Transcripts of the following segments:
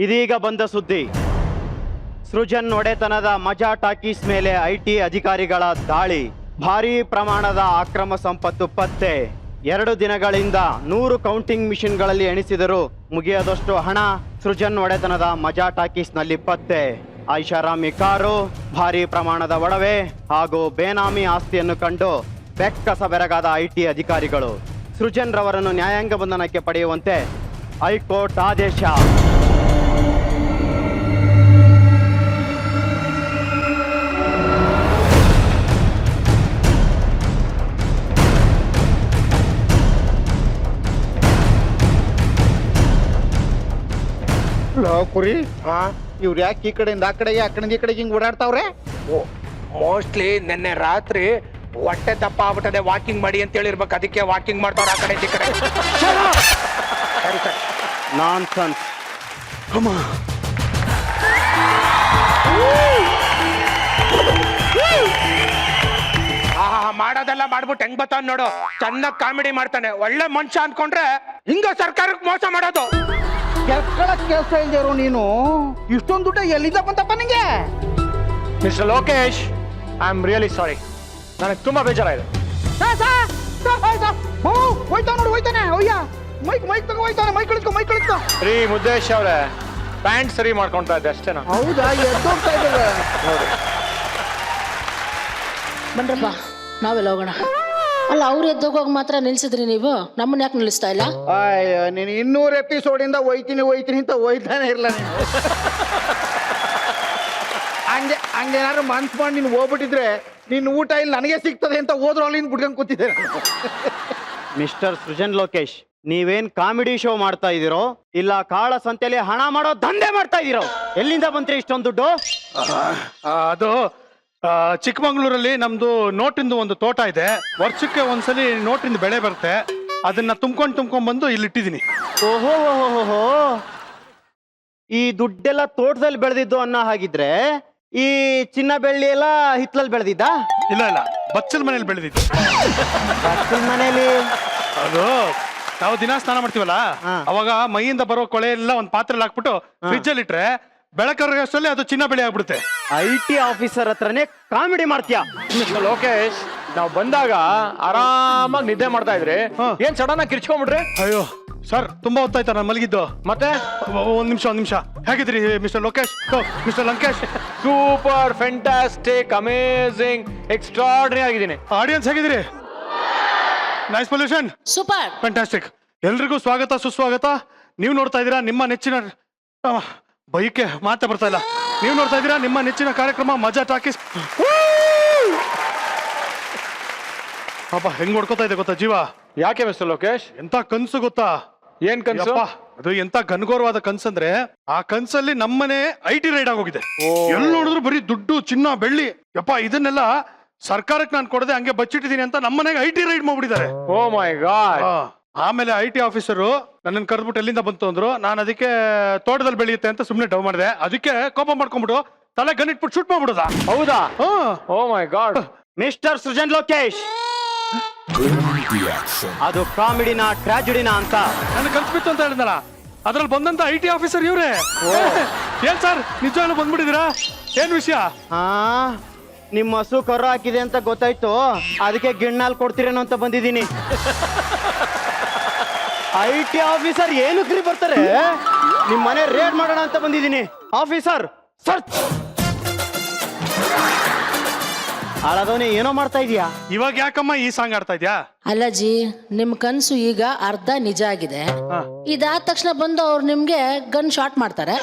ಇದೀಗ ಬಂದ ಸುದ್ದಿ. ಸೃಜನ್ ಒಡೆತನದ ಮಜಾ ಟಾಕೀಸ್ ಮೇಲೆ ಐಟಿ ಅಧಿಕಾರಿಗಳ ದಾಳಿ. ಭಾರೀ ಪ್ರಮಾಣದ ಅಕ್ರಮ ಸಂಪತ್ತು ಪತ್ತೆ. 2 ದಿನಗಳಿಂದ 100 ಕೌಂಟಿಂಗ್ ಮಿಷನ್ಗಳಲ್ಲಿ ಎಣಿಸಿದರೂ ಮುಗಿಯದಷ್ಟು ಹಣ ಸೃಜನ್ ಒಡೆತನದ ಮಜಾ ಟಾಕೀಸ್ನಲ್ಲಿ ಪತ್ತೆ. ಐಷಾರಾಮಿ ಕಾರು, ಭಾರೀ ಪ್ರಮಾಣದ ಒಡವೆ ಹಾಗೂ ಬೇನಾಮಿ ಆಸ್ತಿಯನ್ನು ಕಂಡು ಬೆಕ್ಕಸ ಬೆರಗಾದ ಐಟಿ ಅಧಿಕಾರಿಗಳು ಸೃಜನ್ ರವರನ್ನು ನ್ಯಾಯಾಂಗ ಬಂಧನಕ್ಕೆ ಪಡೆಯುವಂತೆ ಹೈಕೋರ್ಟ್ ಆದೇಶ. ಕುರಿ ಇವ್ರು ಯಾಕೆ ಈ ಕಡೆಯಿಂದ ಆ ಕಡೆಗೆ ಆ ಕಡೆಯಿಂದ ಈ ಕಡೆಗೆ ಹಿಂಗ್ ಓಡಾಡ್ತಾವ್ರೆ? ಮೋಸ್ಟ್ಲಿ ನಿನ್ನೆ ರಾತ್ರಿ ಹೊಟ್ಟೆ ದಪ್ಪ ಆಗ್ಬಿಟ್ಟದೆ, ವಾಕಿಂಗ್ ಮಾಡಿ ಅಂತ ಹೇಳಿರ್ಬೇಕು, ಅದಕ್ಕೆ ವಾಕಿಂಗ್ ಮಾಡ್ತಾವ್ರ ಆ ಕಡೆ ಈ ಕಡೆ. ನಾನ್ಸೆನ್ಸ್. ಮಾಡೋದೆಲ್ಲ ಮಾಡ್ಬಿಟ್ಟು ಹೆಂಗ್ ಬರ್ತಾನ ನೋಡು, ಚೆನ್ನಾಗ್ ಕಾಮಿಡಿ ಮಾಡ್ತಾನೆ. ಒಳ್ಳೆ ಮನುಷ್ಯ ಅನ್ಕೊಂಡ್ರೆ ಹಿಂಗ ಸರ್ಕಾರಕ್ಕೆ ಮೋಸ ಮಾಡೋದು. ಕೆಲಸ ಇಲ್ದೇರು ನೀನು ಇಷ್ಟೊಂದು ದುಡ್ಡು ಎಲ್ಲಿಂದ ಬಂತಪ್ಪ ನಿಂಗೆ? Mister Lokesh, I am really sorry. ನನಗೆ ತುಂಬಾ ಬೇಜಾರಾಗಿದೆ. ಹೋಯ್ತಾವ ನೋಡು, ಹೋಯ್ತಾನೆ. ಅಯ್ಯ ಮೈಕ್ ತಗೋ, ಹೋಯ್ತಾನೆ. ಮೈಕ್ ಕಳಿಸ್ಕೊ. ರೀ ಮುದ್ದೇಶ್ ಅವ್ರೆ, ಪ್ಯಾಂಟ್ ಸರಿ ಮಾಡ್ಕೊಂತಾ ಇದ್ದೆ ಅಷ್ಟೇನಾ? ಹೌದಾ? ಎದ್ದೋಗ್ತಾ ಇದ್ದಾರೆ ನೋಡಿ. ಬನ್ರಪ್ಪ, ನಾವೆಲ್ಲ ಹೋಗೋಣ. ಅಲ್ಲ, ಅವ್ರು ಎದ್ದೋಗೋಗಿ ಮಾತ್ರ ನಿಲ್ಸಿದ್ರಿ, ನೀವು ನಮ್ಮನ್ನ ಯಾಕೆ ನಿಲ್ಲಿಸ್ತಾ ಇಲ್ಲ? ಅಯ್ಯೋ, ನೀನು 200 ಎಪಿಸೋಡಿಂದ ಹೋಯ್ತೀನಿ ಅಂತ ಹೋಯ್ತಾನೆ ಇರಲ್ಲ ನೀನು. ಹಂಗೇನಾದ್ರು ಮನ್ಸು ಮಾಡಿ ನೀನು ಹೋಗ್ಬಿಟ್ಟಿದ್ರೆ ನಿನ್ನ ಊಟ ಇಲ್ಲಿ ನನಗೆ ಸಿಗ್ತದೆ ಅಂತ ಹೋದ್ರು ಅಲ್ಲಿಂದ ಬಿಡ್ಕೊಂಡು ಕೂತಿದ್ದೆ. ಮಿಸ್ಟರ್ ಸೃಜನ್ ಲೋಕೇಶ್, ನೀವೇನ್ ಕಾಮಿಡಿ ಶೋ ಮಾಡ್ತಾ ಇದೀರೋ ಇಲ್ಲ ಕಾಳ ಸಂತೆಯಲ್ಲಿ ಹಣ ಮಾಡೋ ದಂಧೆ ಮಾಡ್ತಾ ಇದೀರೋ? ಎಲ್ಲಿಂದ ಬಂತ್ರಿ ಇಷ್ಟೊಂದು ದುಡ್ಡು? ಅದು ಚಿಕ್ಕಮಂಗ್ಳೂರಲ್ಲಿ ನಮ್ದು ನೋಟಿಂದು ಒಂದು ತೋಟ ಇದೆ. ವರ್ಷಕ್ಕೆ ಒಂದ್ಸಲಿ ನೋಟಿಂದ ಬೆಳೆ ಬರುತ್ತೆ. ಅದನ್ನ ತುಂಬ್ಕೊಂಡ್ ಬಂದು ಇಲ್ಲಿ ಇಟ್ಟಿದ್ದೀನಿ. ಓಹೋ, ಈ ದುಡ್ಡೆಲ್ಲ ತೋಟದಲ್ಲಿ ಬೆಳೆದಿದ್ದು ಅನ್ನೋ ಹಾಗಿದ್ರೆ ಈ ಚಿನ್ನ ಬೆಳ್ಳಿ ಎಲ್ಲ ಹಿತ್ಲಲ್ಲಿ ಬೆಳೆದಿದ್ದ? ಇಲ್ಲ, ಬಚ್ಚಲ್ ಮನೇಲಿ ಬೆಳೆದಿದ್ದು. ಮನೇಲಿ ಅದು ನಾವು ದಿನ ಸ್ನಾನ ಮಾಡ್ತೀವಲ್ಲ, ಅವಾಗ ಮೈಯಿಂದ ಬರೋ ಕೊಳೆ ಎಲ್ಲ ಒಂದ್ ಪಾತ್ರೆಯಲ್ಲಿ ಹಾಕ್ಬಿಟ್ಟು ಫ್ರಿಜ್ ಅಲ್ಲಿ ಇಟ್ರೆ ಬೆಳಕರಷ್ಟರಲ್ಲಿ ಅದು ಚಿನ್ನ ಬೆಳೆ ಆಗ್ಬಿಡುತ್ತೆ. ಐಟಿ ಆಫೀಸರ್ ಹತ್ರನೇ ಕಾಮಿಡಿ ಮಾಡ್ತೀಯಾ? ಮಿಸ್ಟರ್ ಲೋಕೇಶ್, ನಾವು ಬಂದಾಗ ಆರಾಮಾಗಿ ನಿದ್ದೆ ಮಾಡ್ತಾ ಇದ್ರಿ, ಏನ್ ಸಡನ್ ಆಗಿ ಕಿರ್ಚ್ಕೊಂಡ್ಬಿಟ್ರಿ? ಅಯ್ಯೋ ಸರ್, ತುಂಬಾ ಹೊತ್ತಾಯ್ತಾ ನಾನು ಮಲಗಿದ್ದು. ಮತ್ತೆ ಒಂದ್ ನಿಮಿಷ ಹೇಗಿದ್ರಿ mister Lokesh? Mister Lankesh? Super, fantastic, amazing, extraordinary ಆಗಿದ್ದೀನಿ. ಆಡಿಯನ್ಸ್ ಹೇಗಿದ್ರಿ? Nice pollution, super, fantastic. ಎಲ್ರಿಗೂ ಸ್ವಾಗತ ಸುಸ್ವಾಗತ. ನೀವು ನೋಡ್ತಾ ಇದ್ದೀರಾ ನಿಮ್ಮ ನೆಚ್ಚಿನ ಬೈಕೆ ಮಾತೆ ಬರ್ತಾ ಇಲ್ಲ. ನೀವು ನೋಡ್ತಾ ಇದ್ದೀರಾ ನಿಮ್ಮ ನೆಚ್ಚಿನ ಕಾರ್ಯಕ್ರಮ ಮಜಾ ಟಾಕೀಸ್. ಪಾಪ ಹೆಂಗ್ ಹೊಡ್ಕೋತಾ ಇದೆ ಗೊತ್ತಾ ಜೀವ? ಯಾಕೆ ಮಿಸ್ಟರ್ ಲೋಕೇಶ್? ಎಂತ ಕನ್ಸು ಗೊತ್ತಾ? ಏನ್ ಕನ್ಸು? ಅದು ಎಂತ ಘನಘೋರವಾದ ಕನ್ಸಂದ್ರೆ, ಆ ಕನ್ಸಲ್ಲಿ ನಮ್ಮನೆ ಐಟಿ ರೈಡ್ ಆಗೋಗಿದೆ. ಎಲ್ಲಿ ನೋಡಿದ್ರು ಬರೀ ದುಡ್ಡು, ಚಿನ್ನ, ಬೆಳ್ಳಿ. ಯಪ್ಪ, ಇದನ್ನೆಲ್ಲ ಸರ್ಕಾರಕ್ಕೆ ನಾನು ಕೊಡದೆ ಹಂಗೆ ಬಚ್ಚಿಟ್ಟಿದ್ದೀನಿ ಅಂತ ನಮ್ಮನೆಗೆ ಐಟಿ ರೈಡ್ ಮಾಡ್ಬಿಟ್ಟಿದ್ದಾರೆ. Oh my god. ಆಮೇಲೆ ಐಟಿ ಆಫೀಸರು ನನ್ನನ್ನು ಕರೆದ್ಬಿಟ್ಟು ಎಲ್ಲಿಂದ ಬಂತು ಅಂದ್ರು. ನಾನು ಅದಕ್ಕೆ ತೋಟದಲ್ಲಿ ಬೆಳೆಯುತ್ತೆ ಅಂತ ಸುಮ್ಮನೆ ಡವ್ ಮಾಡಿದೆ. ಅದಕ್ಕೆ ಕೋಪ ಮಾಡ್ಕೊಂಡ್ಬಿಟ್ಟು ತಲೆ ಗನ್ನಿಟ್ಬಿಟ್ಟು ಶೂಟ್ ಮಾಡ್ಬಿಡೋದ. ಹೌದಾ? ಓ my god. Mister Srujan Lokesh, ಅದು ಕಾಮಿಡಿನ ಟ್ರಾಜಿಡಿನ ಅಂತ ನನ್ನ ಕನ್ಸ್ಬಿತ್ತು ಅಂತ ಹೇಳಿದ್ನಲ್ಲ, ಅದ್ರಲ್ಲಿ ಬಂದಂತ ಐಟಿ ಆಫೀಸರ್ ಇವ್ರೆ. ಏನ್ ಸರ್, ನಿಜವಾಗ್ಲೂ ಬಂದ್ಬಿಟ್ಟಿದ್ದೀರಾ? ಏನ್ ವಿಷಯ? ನಿಮ್ಮ ಹಸು ಕರು ಹಾಕಿದೆ ಅಂತ ಗೊತ್ತಾಯ್ತು, ಅದಕ್ಕೆ ಗಿಣ್ಣಾಲ್ ಕೊಡ್ತೀರೇನೋ ಅಂತ ಬಂದಿದ್ದೀನಿ. ಐಟಿ ಆಫೀಸರ್ ಏನಕ್ರಿ ಬರ್ತಾರೆ? ನಿಮ್ ಮನೆ ರೇಡ್ ಮಾಡೋಣ ಅಂತ ಬಂದಿದ್ದೀನಿ. Officer search. ಹಾಳಾದವನೇ ಏನೋ ಮಾಡ್ತಾ ಇದೀಯಾ? ಇವಾಗ ಯಾಕಮ್ಮ ಈ ಸಾಂಗ್ ಆಡ್ತಾ ಇದ್ಯಾ? ಅಲ್ಲ ಜಿ, ನಿಮ್ ಕನ್ಸು ಈಗ ಅರ್ಧ ನಿಜ ಆಗಿದೆ. ಇದಾದ ತಕ್ಷಣ ಬಂದು ಅವ್ರು ನಿಮ್ಗೆ ಗನ್ ಶಾಟ್ ಮಾಡ್ತಾರೆ.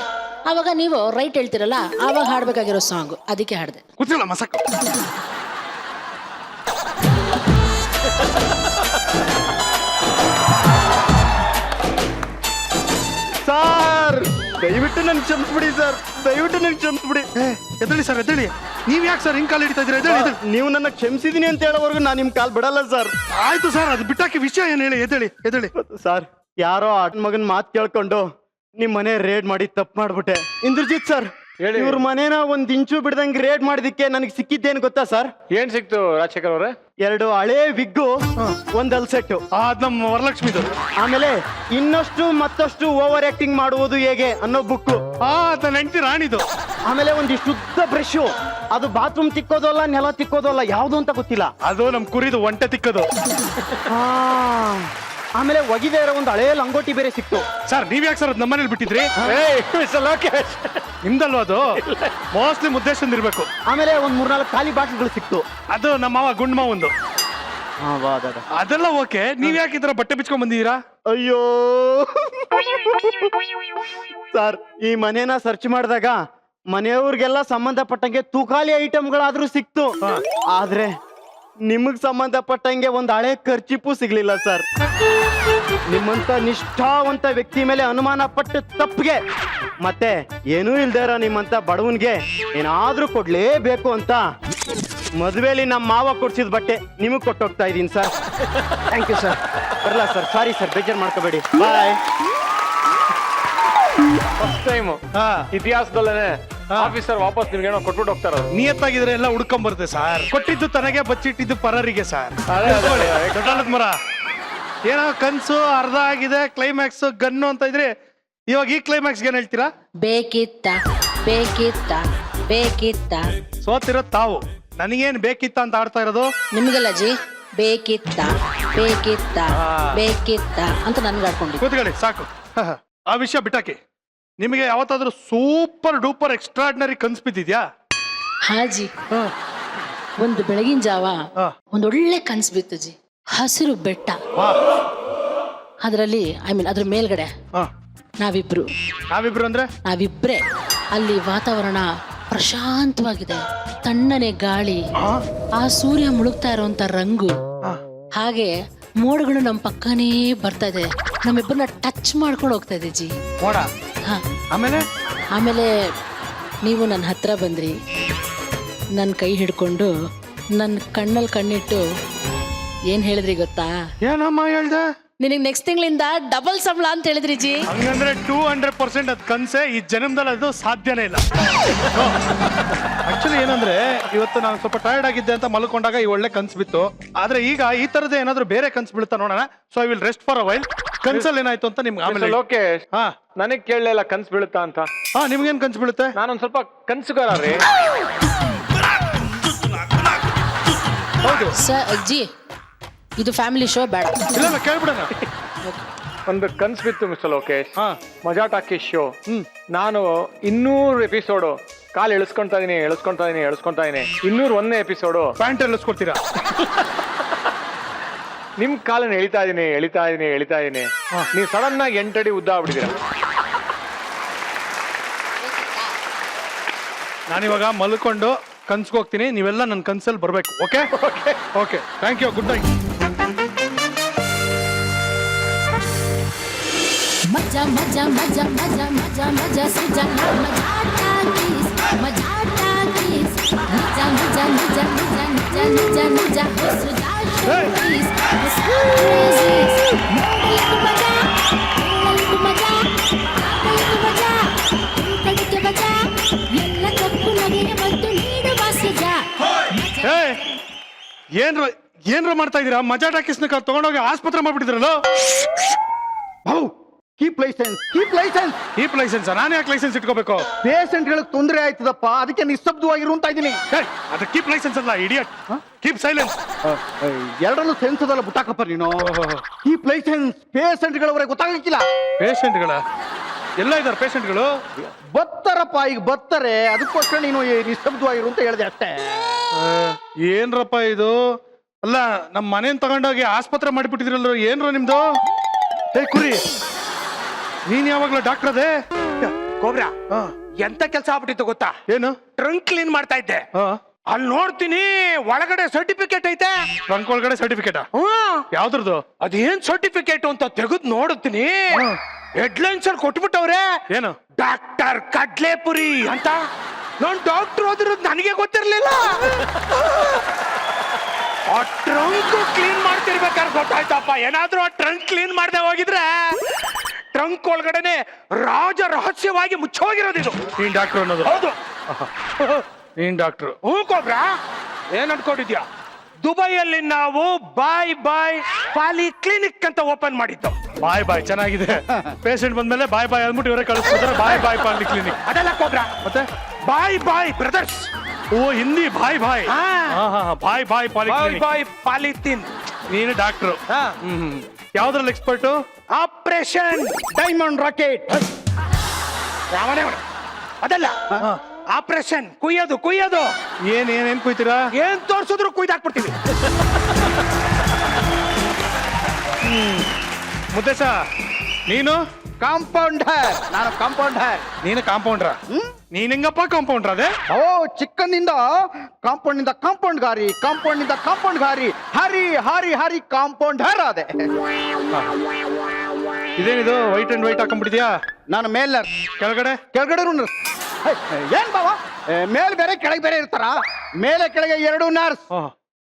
ಅವಾಗ ನೀವು ರೈಟ್ ಹೇಳ್ತಿರಲ್ಲ, ಆವಾಗ ಹಾಡ್ಬೇಕಾಗಿರೋ ಸಾಂಗ್, ಅದಕ್ಕೆ ಹಾಡ್ದೆ. ಕೂತಿರಲ್ಲ ಮಸಕ್. ಸರ್ ದಯವಿಟ್ಟು ನನ್ಗೆ ಕ್ಷಮಿಸ್ಬಿಡಿ ಸರ್, ದಯವಿಟ್ಟು ನನ್ಗೆ ಕ್ಷಮಿಸ್ಬಿಡಿ. ಎದ್ದೇಳಿ ಸರ್, ಎದ್ದೇಳಿ. ನೀವ್ ಯಾಕೆ ಸರ್ ಹಿಂಗ್ ಕಾಲ್ ಹಿಡಿತಾ ಇದ್ದೀರಾ? ಎದ್ದೇಳಿ. ನೀವು ನನ್ನ ಕ್ಷಮಿಸಿದೀನಿ ಅಂತ ಹೇಳೋವರೆಗೂ ನಾನು ನಿಮ್ ಕಾಲ್ ಬಿಡಲ್ಲ ಸರ್. ಆಯ್ತು ಸರ್, ಅದು ಬಿಟ್ಟಾಕಿ ವಿಷಯ ಏನ್ ಹೇಳಿ. ಎದ್ದೇಳಿ. ಸರ್, ಯಾರೋ ಅಣ್ಣ ಮಗನ್ ಮಾತು ಕೇಳ್ಕೊಂಡು ನಿಮ್ ಮನೆ ರೇಡ್ ಮಾಡಿ ತಪ್ಪು ಮಾಡ್ಬಿಟ್ಟೆ. ಇಂದ್ರಜಿತ್ ಸರ್, ಹೇಳಿ. ಇವ್ರ ಮನೇನ ಒಂದ್ ಇಂಚು ಬಿಡ್ದಂಗ್ ರೇಡ್ ಮಾಡಿದಕ್ಕೆ ನನಗೆ ಸಿಕ್ಕಿದ್ದೇನು ಗೊತ್ತಾ ಸರ್? ಏನ್ ಸಿಕ್ತು ರಾಜಶೇಖರ್ ಅವ್ರೆ? 2 ಹಳೆ ವಿಗ್ಗು, ಒಂದ್ ಅಲ್ಸೆಟ್ಟು, ಅದ್ ನಮ್ಮ ವರಲಕ್ಷ್ಮಿದು. ಆಮೇಲೆ ಇನ್ನಷ್ಟು ಮತ್ತಷ್ಟು ಓವರ್ ಆಕ್ಟಿಂಗ್ ಮಾಡುವುದು ಹೇಗೆ ಅನ್ನೋ ಬುಕ್ಕು, ನನ್ನ ಹೆಂಡತಿ ರಾಣಿದು. ಆಮೇಲೆ ಒಂದಿಷ್ಟು ಶುದ್ಧ ಬ್ರಷ್, ಅದು ಬಾತ್ರೂಮ್ ತಿಕ್ಕೋದು ಅಲ್ಲ, ನೆಲ ತಿಕ್ಕೋದು ಅಲ್ಲ, ಯಾವ್ದು ಅಂತ ಗೊತ್ತಿಲ್ಲ. ಅದು ನಮ್ ಕುರಿದು ಒಂಟೆ ತಿಕ್ಕದು. ಆಮೇಲೆ ಒಗಿದೆ ಇರೋ ಒಂದು ಹಳೆ ಲಂಗೋಟಿ ಬೇರೆ ಸಿಕ್ತು. ಸರ್ ನೀವ್ ಯಾಕೆ ಸರ್ ನಮ್ಮನೇಲಿ ಬಿಟ್ಟಿದ್ರಿ? ಲೋಕೇಶ್ ನಿಮ್ದಲ್ವಾ ಅದು? ಮೋಸ್ಟ್ಲಿ ಮುದ್ದೇಶನ್ ಇರ್ಬೇಕು. ಆಮೇಲೆ ಒಂದ್ 3-4 ಖಾಲಿ ಬಾಟ್ಲ್ಗಳು ಸಿಕ್ತು. ಅದು ನಮ್ಮ ಮಾವ ಗುಂಡ್ಮ ಒಂದು. ಅದೆಲ್ಲ ಓಕೆ, ನೀವ್ ಯಾಕೆ ಇದ್ರ ಬಟ್ಟೆ ಬಿಚ್ಕೊಂಡ್ ಬಂದಿದ್ದೀರಾ? ಅಯ್ಯೋ ಸರ್, ಈ ಮನೇನ ಸರ್ಚ್ ಮಾಡಿದಾಗ ಮನೆಯವ್ರಿಗೆಲ್ಲ ಸಂಬಂಧಪಟ್ಟಂಗೆ ತೂಕಾಲಿ ಐಟಮ್ಗಳಾದ್ರೂ ಸಿಕ್ತು, ಆದ್ರೆ ನಿಮಗ್ ಸಂಬಂಧಪಟ್ಟಂಗೆ ಒಂದ್ ಹಳೆ ಖರ್ಚಿಪು ಸಿಗ್ಲಿಲ್ಲ ಸರ್. ನಿಮ್ಮಂತ ನಿಷ್ಠಾವಂತ ವ್ಯಕ್ತಿ ಮೇಲೆ ಅನುಮಾನ ಪಟ್ಟು ತಪ್ಪಿಗೆ ಮತ್ತೆ ಏನೂ ಇಲ್ದೇ ಇರೋ ನಿಮ್ಮಂತ ಬಡವನ್ಗೆ ಏನಾದ್ರೂ ಕೊಡ್ಲೇಬೇಕು ಅಂತ ಮದುವೆಲಿ ನಮ್ಮ ಮಾವ ಕೊಡ್ಸಿದ ಬಟ್ಟೆ ನಿಮಗ್ ಕೊಟ್ಟೋಗ್ತಾ ಇದೀನಿ ಸರ್. Thank you sir. ಬರಲ್ಲ ಸರ್, ಸಾರಿ ಸರ್, ಬೇಜಾರು ಮಾಡ್ಕೋಬೇಡಿ. ಬಾಯ್. ಫಸ್ಟ್ ಟೈಮ್ ಇತಿಹಾಸದಲ್ಲೇನೆ ಆಫೀಸರ್ ವಾಪಸ್ ನಿಮ್ಗೆ ಏನೋ ಕೊಟ್ಬಿಟ್ಟು ಹೋಗ್ತಾರ. ನಿಯತ್ತಾಗಿದ್ರೆ ಎಲ್ಲ ಹುಡ್ಕೊಂಡ್ ಬರುತ್ತೆ ಸರ್. ಕೊಟ್ಟಿದ್ದು ತನಗೆ, ಬಚ್ಚಿಟ್ಟಿದ್ದು ಪರರಿಗೆ ಸರ್. ದೊಡ್ಡಾಳದ ಮರ ಏನೋ ಕನ್ಸು ಅರ್ಧ ಆಗಿದೆ, ಕ್ಲೈಮ್ಯಾಕ್ಸ್ ಗನ್ನು ಅಂತ ಇದ್ರೆ ಇವಾಗ ಈ ಕ್ಲೈಮ್ಯಾಕ್ಸ್ ಏನ್ ಹೇಳ್ತೀರಾ? ಬೇಕಿತ್ತ ಬೇಕಿತ್ತ ಬೇಕಿತ್ತ ಸೋತಿರೋ ತಾವು, ನನಗೇನ್ ಬೇಕಿತ್ತ ಅಂತ ಆಡ್ತಾ ಇರೋದು. ನಿಮ್ಗೆಲ್ಲ ಜಿ ಬೇಕಿತ್ತ ಬೇಕಿತ್ತ ಬೇಕಿತ್ತ ಅಂತ ನನ್ಗೆ ಆಡ್ಕೊಂಡಿದ್ದು. ಕೂತ್ಕೊಳ್ಳಿ ಸಾಕು. ಆ ವಿಷಯ ಬಿಟ್ಟಾಕಿ. ನಿಮಗೆ ಯಾವತ್ತಾದ್ರೂ ಸೂಪರ್ ಡೂಪರ್ ಎಕ್ಸ್ಟ್ರಾರ್ಡಿನರಿ ಕನ್ಸ್ ಬಿದ್ದಿದ್ಯಾ? ಹಾಜಿ, ಒಂದು ಬೆಳಗಿನ ಜಾವ ಒಂದೊಳ್ಳೆ ಕನ್ಸು ಬಿತ್ತು ಜಿ. ಹಸಿರು ಬೆಟ್ಟ, ಅದರಲ್ಲಿ ಅದ್ರ ಮೇಲ್ಗಡೆ ನಾವಿಬ್ರು ಅಂದ್ರೆ ನಾವಿಬ್ರೆ. ಅಲ್ಲಿ ವಾತಾವರಣ ಪ್ರಶಾಂತವಾಗಿದೆ, ತಣ್ಣನೆ ಗಾಳಿ, ಆ ಸೂರ್ಯ ಮುಳುಗ್ತಾ ಇರುವಂತ ರಂಗು, ಹಾಗೆ ಮೋಡಗಳು ನಮ್ಮ ಪಕ್ಕನೇ ಬರ್ತಾ ಇದೆ, ನಮ್ಮಿಬ್ಬರನ್ನ ಟಚ್ ಮಾಡ್ಕೊಂಡು ಹೋಗ್ತಾ ಇದೆ ಜಿ. ಹಾ, ಆಮೇಲೆ ನೀವು ನನ್ನ ಹತ್ರ ಬಂದ್ರಿ, ನನ್ನ ಕೈ ಹಿಡ್ಕೊಂಡು ನನ್ನ ಕಣ್ಣಲ್ಲಿ ಕಣ್ಣಿಟ್ಟು ಏನ್ ಹೇಳಿದ್ರಿ ಗೊತ್ತಾ? ಏನಮ್ಮ ಹೇಳ್ದೆ? ನಿನಗೆ ನೆಕ್ಸ್ಟ್ ತಿಂಗಳಿಂದ ಡಬಲ್ ಸಂಬಳ ಅಂತ ಹೇಳಿದ್ರಿ ಜಿ. ಹಂಗಂದ್ರೆ 200% ಅದ್ ಕನ್ಸೆ, ಈ ಜನ್ಮದಲ್ಲಿ ಅದು ಸಾಧ್ಯನೇ ಇಲ್ಲ. ಆಕ್ಚುಲಿ ಏನಂದ್ರೆ ಇವತ್ತು ನಾನು ಸ್ವಲ್ಪ ಟಯರ್ಡ್ ಆಗಿದ್ದೆ ಅಂತ ಮಲ್ಕೊಂಡಾಗ ಈ ಒಳ್ಳೆ ಕನ್ಸ್ ಬಿತ್ತು. ಆದ್ರೆ ಈಗ ಈ ತರದೇ ಏನಾದ್ರು ಬೇರೆ ಕನ್ಸ್ ಬೀಳ್ತಾ ನೋಡೋಣ. So I will rest for a while. ಕನ್ಸಲ್ಲಿ ಏನಾಯ್ತು ಅಂತ ನಿಮ್ಗೆ ಆಮೇಲೆ. ಲೋಕೇಶ್, ನನಗ್ ಕೇಳಲಿಲ್ಲ ಕನ್ಸ್ ಬೀಳುತ್ತಾ ಅಂತ. ನಿಮ್ಗೇನ್ ಕನ್ಸ್ ಬೀಳುತ್ತೆ? ನಾನೊಂದ್ ಸ್ವಲ್ಪ ಕನ್ಸುಗಾರ ರೀ. ಹೌದು ಜಿ, ಇದು ಫ್ಯಾಮಿಲಿ ಶೋ, ಬೇಡ. ಇಲ್ಲ ಕೇಳ್ಬಿಡೋಣ. ಒಂದು ಕನ್ಸ್ ಬಿತ್ತು ಮಿಸ್ಟರ್ ಲೋಕೇಶ್. ಮಜಾ ಟಾಕೀಸ್ ಶೋ. ನಾನು 200 ಎಪಿಸೋಡು ಕಾಲು ಎಳಿಸ್ಕೊಂತಾ ಇದೀನಿ 201ನೇ ಎಪಿಸೋಡು ಪ್ಯಾಂಟ್ ಎಲ್ಲಿಸ್ಕೊಡ್ತೀರಾ? ನಿಮ್ ಕಾಲನ್ನ ಎಳಿತಾ ಇದೀನಿ. ನೀವು ಸಡನ್ ಆಗಿ 8 ಅಡಿ ಉದ್ದ ಆಗ್ಬಿಟ್ಟಿದ್ದೀರಾ. ನಾನಿವಾಗ ಮಲ್ಕೊಂಡು ಕನ್ಸ್ಗೆ ಹೋಗ್ತೀನಿ, ನೀವೆಲ್ಲ ನನ್ನ ಕನ್ಸಲ್ಲಿ ಬರ್ಬೇಕು. Okay okay, thank you, good night. मजा मजा मजा मजा मजा मजा से जाना मजा टाकीस मजा टाकीस मजा मजा मजा मजा मजा मजा मजा सुजा शोकीस मोडलिक मजा तड़के मजा ಎಲ್ಲ ತಪ್ಪು ನಗೆಗೆ ಮತ್ತು ನೀಡುವ ಸಜಾ. ಏನ್ರ ಮಾಡ್ತಾ ಇದೀರಾ? ಮಜಾ ಟಾಕೀಸ್ನ ತಗೊಂಡೋಗಿ ಆಸ್ಪತ್ರೆ ಮಾಡ್ಬಿಟ್ಟಿದ್ರಲ್ಲ. Keep licence. ನಾನು ಯಾಕೆ ಲೈಸೆನ್ಸ್ ಇಟ್ಕೋಬೇಕು? ಪೇಷಂಟ್ ಗಳಿಗೆ ತೊಂದರೆ ಆಯ್ತದಪ್ಪ, ಅದಕ್ಕೆ ನಿಸ್ತಬ್ಧವಾಗಿರು ಅಂತ ಇದೀನಿ. ಅದು ಕೀಪ್ ಲೈಸೆನ್ಸ್ ಅಲ್ಲ, ಇಡಿಯಟ್. Keep silence. ಎರಡರಲ್ಲೂ ಸೆನ್ಸ್ ಅದಲ್ಲ, ಬುಟ್ಟಾಕಪ್ಪ ನೀನು. Keep licence. ಪೇಷಂಟ್ ಗಳವರೆಗೆ ಗೊತ್ತಾಗಲಿಕ್ಕಿಲ್ಲ. ಪೇಷಂಟ್ಗಳ ಎಲ್ಲ ಇದಾರೆ? ಪೇಷಂಟ್ಗಳು ಬರ್ತಾರಪ್ಪ, ಈಗ ಬರ್ತಾರೆ, ಅದಕ್ಕೋಸ್ಕರ ನೀನು ನಿಸ್ತಬ್ಧವಾಗಿರು ಅಂತ ಹೇಳಿದೆ ಅಷ್ಟೇ. ಏನ್ರಪ್ಪ ಇದು? ಅಲ್ಲ, ನಮ್ಮ ಮನೇನ್ ತಗೊಂಡೋಗಿ ಆಸ್ಪತ್ರೆ ಮಾಡಿಬಿಟ್ಟಿದ್ರಲ್ಲ, ಏನ್ರ ನಿಮ್ದು? ಕುರಿ, ನೀನ್ ಯಾವಾಗ್ಲೂ ಡಾಕ್ಟರ್ ಅದೇ? ಕೋಬ್ರಾ, ಎಂತ ಕೆಲಸ ಆಗ್ಬಿಟ್ಟಿತ್ತು ಗೊತ್ತಾ? ಏನು? ಟ್ರಂಕ್ ಕ್ಲೀನ್ ಮಾಡ್ತಾ ಇದ್ದೆ. ಅಲ್ಲಿ ನೋಡ್ತೀನಿ ಒಳಗಡೆ ಸರ್ಟಿಫಿಕೇಟ್ ಐತೆ. ಟ್ರಂಕ್ ಒಳಗಡೆ ಸರ್ಟಿಫಿಕೇಟ್? ಯಾವ್ದ್ರದ್ದು? ಅದೇನ್ ಸರ್ಟಿಫಿಕೇಟ್ ಅಂತ ತೆಗೆದು ನೋಡುತ್ತೀನಿ, ಹೆಡ್ಲೈನ್ಸ್ ಅಲ್ಲಿ ಕೊಟ್ಬಿಟ್ಟವ್ರೆ. ಏನು? ಡಾಕ್ಟರ್ ಕಡ್ಲೆಪುರಿ ಅಂತ. ನಾನ್ ಡಾಕ್ಟರ್ ಓದಿರೋದು ನನಗೆ ಗೊತ್ತಿರ್ಲಿಲ್ಲ. ಆ ಟ್ರಂಕ್ ಕ್ಲೀನ್ ಮಾಡ್ತಿರ್ಬೇಕಾದ್ರೆ ಗೊತ್ತಾಯ್ತಪ್ಪ. ಏನಾದ್ರೂ ಆ ಟ್ರಂಕ್ ಕ್ಲೀನ್ ಮಾಡದೆ ಹೋಗಿದ್ರೆ ಟ್ರಂಕ್ ಒಳಗಡೆನೆ ರಾಜ ರಹಸ್ಯವಾಗಿ ಮುಚ್ಚೋಗಿರೋದಿದು. ನೀನ್ ಡಾಕ್ಟರ್ ಅನ್ನೋದು? ಹೌದು. ನೀನ್ ಡಾಕ್ಟರ್? ಹ್ಞೂ ಕೋಬ್ರಾ, ಏನ್ ಅನ್ಕೊಂಡಿದ್ಯಾ? ದುಬೈಯಲ್ಲಿ ನಾವು ಬಾಯ್ ಬಾಯ್ ಪಾಲಿ ಕ್ಲಿನಿಕ್ ಅಂತ ಓಪನ್ ಮಾಡಿದ್ದು. ಬಾಯ್ ಬಾಯ್ ಚೆನ್ನಾಗಿದೆ. ಪೇಷಂಟ್ ಬಂದ್ಮೇಲೆ ಬಾಯ್ ಬಾಯ್ ಅಂದ್ಬಿಟ್ಟು ಇವರೇ ಕಳಿಸ್ಕೊತಾರೆ. ಬಾಯ್ ಬಾಯ್ ಪಾಲಿ ಕ್ಲಿನಿಕ್. ಅದೆಲ್ಲ ಕೋಬ್ರಾ, ಮತ್ತೆ ಬಾಯ್ ಬಾಯ್ ಬ್ರದರ್ಸ್. ಓ ಹಿಂದಿ ಬಾಯ್ ಬಾಯ್. ಹಾ. ಬಾಯ್ ಬಾಯ್ ಪಾಲಿ ಬಾಯ್ ಕ್ಲಿನಿಕ್. ಬಾಯ್ ಪಾಲಿಥಿನ್. ನೀನು ಡಾಕ್ಟ್ರು? ಯಾವ್ದ್ರಲ್ಲಿ ಎಕ್ಸ್ಪರ್ಟು? Operation diamond rocket. ಯಾವನೇ ಅದಲ್ಲ, ಆಪರೇಷನ್ ಕುಯ್ಯೋದು ಕುಯ್ಯೋದು. ಏನ್ ಕುಯ್ತೀರಾ? ಏನ್ ತೋರ್ಸಿದ್ರು ಕುಯ್ದಾಕ್ಬಿಡ್ತೀವಿ. ಮುದ್ದೇಶ ನೀನು? ಕಾಂಪೌಂಡರ್. ನಾನು ಕಾಂಪೌಂಡರ್. ನೀನು ಕಾಂಪೌಂಡ್ರ? ನೀನ್ ಹೆಂಗಪ್ಪ ಕಾಂಪೌಂಡ್ರ? ಅದೇ ಓ ಚಿಕ್ಕನಿಂದ ಕಾಂಪೌಂಡ್ ಗಾರಿ, ಕಾಂಪೌಂಡ್ ಗಾರಿ, ಹರಿ ಹಾರಿ ಹಾರಿ ಕಾಂಪೌಂಡರ್ ಅದೇ. ಇದೇನಿದು ವೈಟ್ ಅಂಡ್ ವೈಟ್ ಹಾಕೊಂಡ್ಬಿಟ್ಟಿದ್ಯಾ? ನಾನು ಮೇಲ್ ನರ್ಸ್, ಕೆಳಗಡೆ ಕೆಳಗಡೆ ನರ್ಸ್. ಏನ್ ಬಾವ, ಮೇಲ್ ಬೇರೆ ಕೆಳಗೆ ಬೇರೆ ಇರ್ತಾರ? ಮೇಲೆ ಕೆಳಗೆ ಎರಡು ನರ್ಸ್.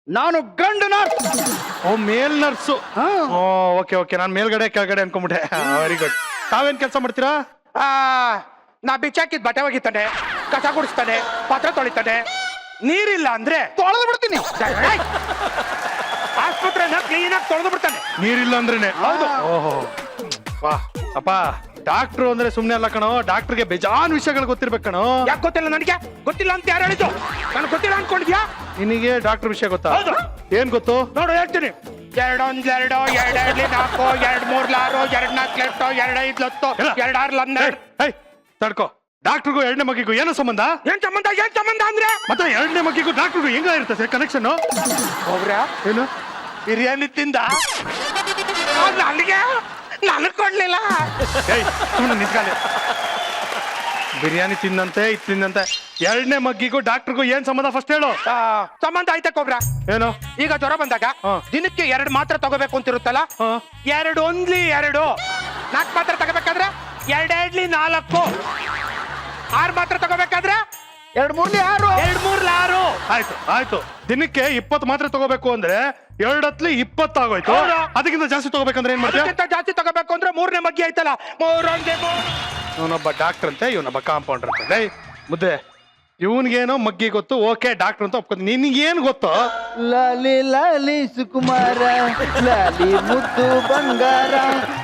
ನಾನು ಗಂಡು ನರ್ಸ್. ಓ ಮೇಲ್ ನರ್ಸು. ಓಕೆ ಓಕೆ, ನಾನು ಮೇಲ್ಗಡೆ ಕೆಳಗಡೆ ಅನ್ಕೊಂಡ್ಬಿಟ್ಟೆ. Very good. ತಾವೇನ್ ಕೆಲಸ ಮಾಡ್ತೀರಾ? ನಾ ಬಿಚ್ಚಾಕಿದ್ ಬಟ್ಟೆ ಒಗಿತಾನೆ, ಕಸ ಗುಡಿಸ್ತಾನೆ, ಪಾತ್ರೆ ತೊಳಿತಾನೆ. ನೀರಿಲ್ಲ ಅಂದ್ರೆ ತೊಳೆದು ಬಿಡ್ತೀನಿ. ಆಸ್ಪತ್ರೆನ ಕ್ಲೀನ್ ಆಗಿ ತೊಳೆದು ಬಿಡ್ತಾನೆ. ನೀರಿಲ್ಲ ಅಂದ್ರೇನೆ? ಹೌದು. ಓಹೋ ವಾ ಅಪ್ಪ, ಡಾಕ್ಟ್ರು ಅಂದ್ರೆ ಸುಮ್ನೆ ಅಲ್ಲ ಕಣೋ, ಡಾಕ್ಟರ್ಗೆ ಬೇಜಾನ್ ವಿಷಯಗಳು ಗೊತ್ತಿರ್ಬೇಕು ಕಣೋ. ಯಾಕೆ ಗೊತ್ತಿಲ್ಲ ನನಗೆ? ಗೊತ್ತಿಲ್ಲ ಅಂತ ಯಾರು ಹೇಳಿದ್ದು? ನನಗೆ ಗೊತ್ತಿಲ್ಲ ಅನ್ಕೊಂಡಿದ್ಯಾ? ನಿನಗೆ ಡಾಕ್ಟರ್ ವಿಷಯ ಗೊತ್ತಾ? ಹೌದು. ಏನ್ ಗೊತ್ತು? ನೋಡು ಹೇಳ್ತೀನಿ. 2 1 2 2 2 4 2 3 6 2 4 8 2 5 10 2 6 12. ತಡ್ಕೋ, ಡಾಕ್ಟರ್ಗೂ ಎರಡನೇ ಮಗಿಗೂ ಏನೋ ಸಂಬಂಧ? ಏನ್ ಸಂಬಂಧ ಅಂದ್ರೆ ಮತ್ತೆ ಎರಡನೇ ಮಗಿಗೂ ಡಾಕ್ಟರ್ಗೂ ಹೆಂಗ ಇರುತ್ತೆ ಕನೆಕ್ಷನ್? ಹೋಗ್ರ ಏನು ಬಿರಿಯಾನಿ ತಿಂದ ನನಗ್ ಕೊಡ್ಲಿಲ್ಲ. ಸುಮ್ಮನೆ ನಿಂತ್ಕಾಲೆ. ಬಿರಿಯಾನಿ ತಿಂದಂತೆ ಇದು ತಿಂದಂತೆ. ಎರಡನೇ ಮಗ್ಗಿಗೂ ಡಾಕ್ಟರ್ಗೂ ಏನ್ ಸಂಬಂಧ ಫಸ್ಟ್ ಹೇಳು. ಸಂಬಂಧ ಆಯ್ತಾ ಕೊಬ್ರ? ಏನು? ಈಗ ಜ್ವರ ಬಂದಾಗ ದಿನಕ್ಕೆ 2 ಮಾತ್ರೆ ತಗೋಬೇಕು ಅಂತಿರುತ್ತಲ್ಲ, 2 only 2. 4 ಮಾತ್ರೆ ತಗೋಬೇಕಾದ್ರೆ 2 2 4. 6 ಮಾತ್ರೆ ತಗೋಬೇಕಾದ್ರೆ 2 3 6. 2 3 6. ಆಯ್ತು. ದಿನಕ್ಕೆ 20 ಮಾತ್ರೆ ತಗೋಬೇಕು ಅಂದ್ರೆ 2 ಹೊತ್ಲಿ 20 ಆಗೋಯ್ತು. ಹೌದು. ಅದಕ್ಕಿಂತ ಜಾಸ್ತಿ ತಗೋಬೇಕಂದ್ರೆ ಏನ್ ಮಾಡ್ತೀಯ? ಅದಕ್ಕಿಂತ ಜಾಸ್ತಿ ತಗೋಬೇಕು ಅಂದ್ರೆ 3ನೇ ಮಗ್ಗಿ ಆಯ್ತಲ್ಲ, 3 1 3. ಇವನೊಬ್ಬ ಡಾಕ್ಟರ್ ಅಂತೆ, ಇವನೊಬ್ಬ ಕಾಂಪೌಂಡರ್ ಅಂತೆ. ಮುದ್ದೆ ಇವನ್ಗೇನೋ ಮಗ್ಗಿ ಗೊತ್ತು, ಓಕೆ ಡಾಕ್ಟರ್ ಅಂತ ಒಪ್ಕೊತೀನಿ. ನಿನ್ಗೇನ್ ಗೊತ್ತು? ಲಾಲಿ ಲಾಲಿ ಸುಕುಮಾರ, ಲಾಲಿ ಮುದ್ದು ಬಂಗಾರ.